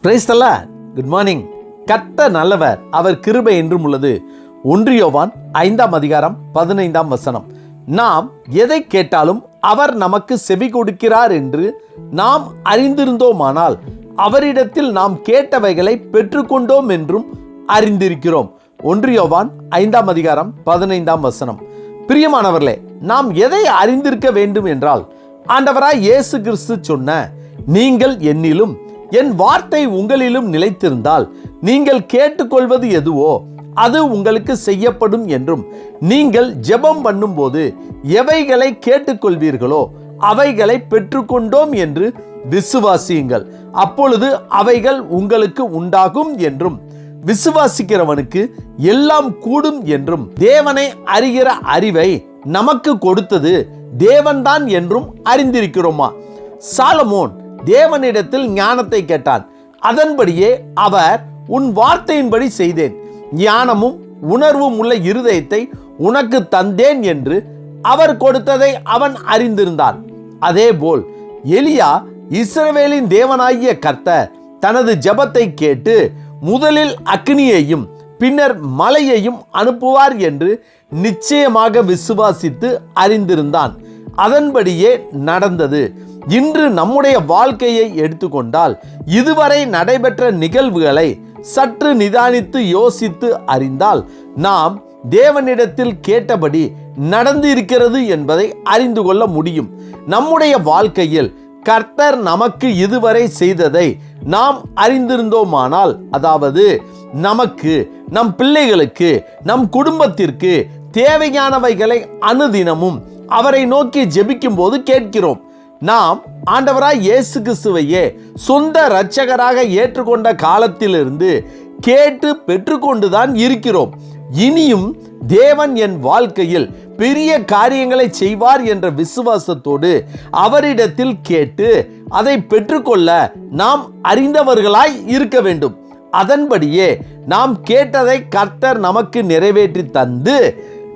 Praise the Lord. Good morning. கர்த்தர் நல்லவர், அவர் கிருபை என்றும் உள்ளது. 1 யோவான் 5ஆம் அதிகாரம் 15ஆம் வசனம். நாம் எதை கேட்டாலும் அவர் நமக்கு செவி கொடுக்கிறார் என்று நாம் அறிந்திருந்தோமானால் அவரிடத்தில் நாம் கேட்டவைகளை பெற்றுக்கொண்டோம் என்றும் அறிந்திருக்கிறோம். 1 யோவான் 5ஆம் அதிகாரம் 15ஆம் வசனம். பிரியமானவர்களே, நாம் எதை அறிந்திருக்க வேண்டும் என்றால், ஆண்டவராய் இயேசு கிறிஸ்து சொன்ன, நீங்கள் என்னிலும் என் வார்த்தை உங்களிலும் நிலைத்திருந்தால் நீங்கள் கேட்டுக்கொள்வது எதுவோ அது உங்களுக்கு செய்யப்படும் என்றும், நீங்கள் ஜெபம் பண்ணும்போது எவைகளை கேட்டுக்கொள்வீர்களோ அவைகளை பெற்றுக்கொண்டோம் என்று விசுவாசியுங்கள், அப்பொழுது அவைகள் உங்களுக்கு உண்டாகும் என்றும், விசுவாசிக்கிறவனுக்கு எல்லாம் கூடும் என்றும், தேவனை அறிகிற அறிவை நமக்கு கொடுத்தது தேவன்தான் என்றும் அறிந்திருக்கிறோமா? சாலமோன் தேவனிடத்தில் ஞானத்தை கேட்டான். அதன்படியே அவர், உன் வார்த்தையின்படி செய்தேன், ஞானமும் உணர்வும் உள்ள இருதயத்தை உனக்கு தந்தேன் என்று அவர் கொடுத்ததை அவன் அறிந்திருந்தான். அதேபோல் எலியா இஸ்ரவேலின் தேவனாகிய கர்த்தர் தனது ஜெபத்தை கேட்டு முதலில் அக்கினியையும் பின்னர் மலையையும் அனுப்புவார் என்று நிச்சயமாக விசுவாசித்து அறிந்திருந்தான். அதன்படியே நடந்தது. இன்று நம்முடைய வாழ்க்கையை எடுத்துக்கொண்டால், இதுவரை நடைபெற்ற நிகழ்வுகளை சற்று நிதானித்து யோசித்து அறிந்தால் நாம் தேவனிடத்தில் கேட்டபடி நடந்து இருக்கிறது என்பதை அறிந்து கொள்ள முடியும். நம்முடைய வாழ்க்கையில் கர்த்தர் நமக்கு இதுவரை செய்ததை நாம் அறிந்திருந்தோமானால், அதாவது நமக்கு, நம் பிள்ளைகளுக்கு, நம் குடும்பத்திற்கு தேவையானவைகளை அனுதினமும் அவரை நோக்கி ஜெபிக்கும் போது கேட்கிறோம். நாம் ஆண்டவராய் இயேசு கிறிஸ்துவையே சொந்த இரட்சகராக ஏற்றுக்கொண்ட காலத்திலிருந்து கேட்டு பெற்றுக்கொண்டுதான் இருக்கிறோம். இனியும் தேவன் என் வாழ்க்கையில் பெரிய காரியங்களை செய்வார் என்ற விசுவாசத்தோடு அவரிடத்தில் கேட்டு அதை பெற்றுக்கொள்ள நாம் அறிந்தவர்களாய் இருக்க வேண்டும். அதன்படியே நாம் கேட்டதை கர்த்தர் நமக்கு நிறைவேற்றி தந்து,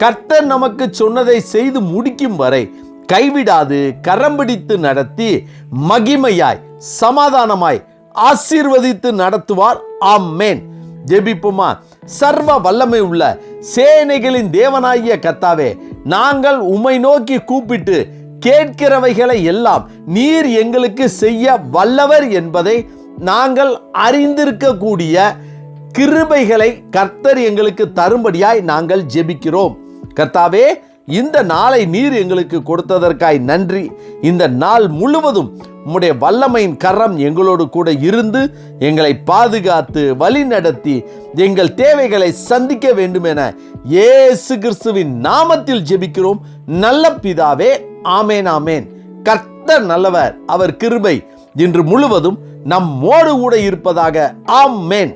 கர்த்தர் நமக்கு சொன்னதை செய்து முடிக்கும் வரை கைவிடாது கரம் பிடித்து நடத்தி மகிமையாய் சமாதானமாய் ஆசீர்வதித்து நடத்துவார். ஆமென். ஜெபிப்போமா? சர்வ வல்லமை உள்ள சேனைகளின் தேவனாகிய கர்த்தாவே, நாங்கள் உம்மை நோக்கி கூப்பிட்டு கேட்கிறவைகளை எல்லாம் நீர் எங்களுக்கு செய்ய வல்லவர் என்பதை நாங்கள் அறிந்திருக்கக்கூடிய கிருபைகளை கர்த்தர் எங்களுக்கு தரும்படியாய் நாங்கள் ஜெபிக்கிறோம். கர்த்தாவே, இந்த நாளை நீர் எங்களுக்கு கொடுத்ததற்காய் நன்றி. இந்த நாள் முழுவதும் உம்முடைய வல்லமையின் கரம் எங்களோடு கூட இருந்து எங்களை பாதுகாத்து வழி நடத்தி எங்கள் தேவைகளை சந்திக்க வேண்டும் என இயேசு கிறிஸ்துவின் நாமத்தில் ஜெபிக்கிறோம் நல்ல பிதாவே. ஆமேன், ஆமேன். கர்த்தர் நல்லவர், அவர் கிருபை இன்று முழுவதும் நம்மோடு கூட இருப்பதாக. ஆமேன்.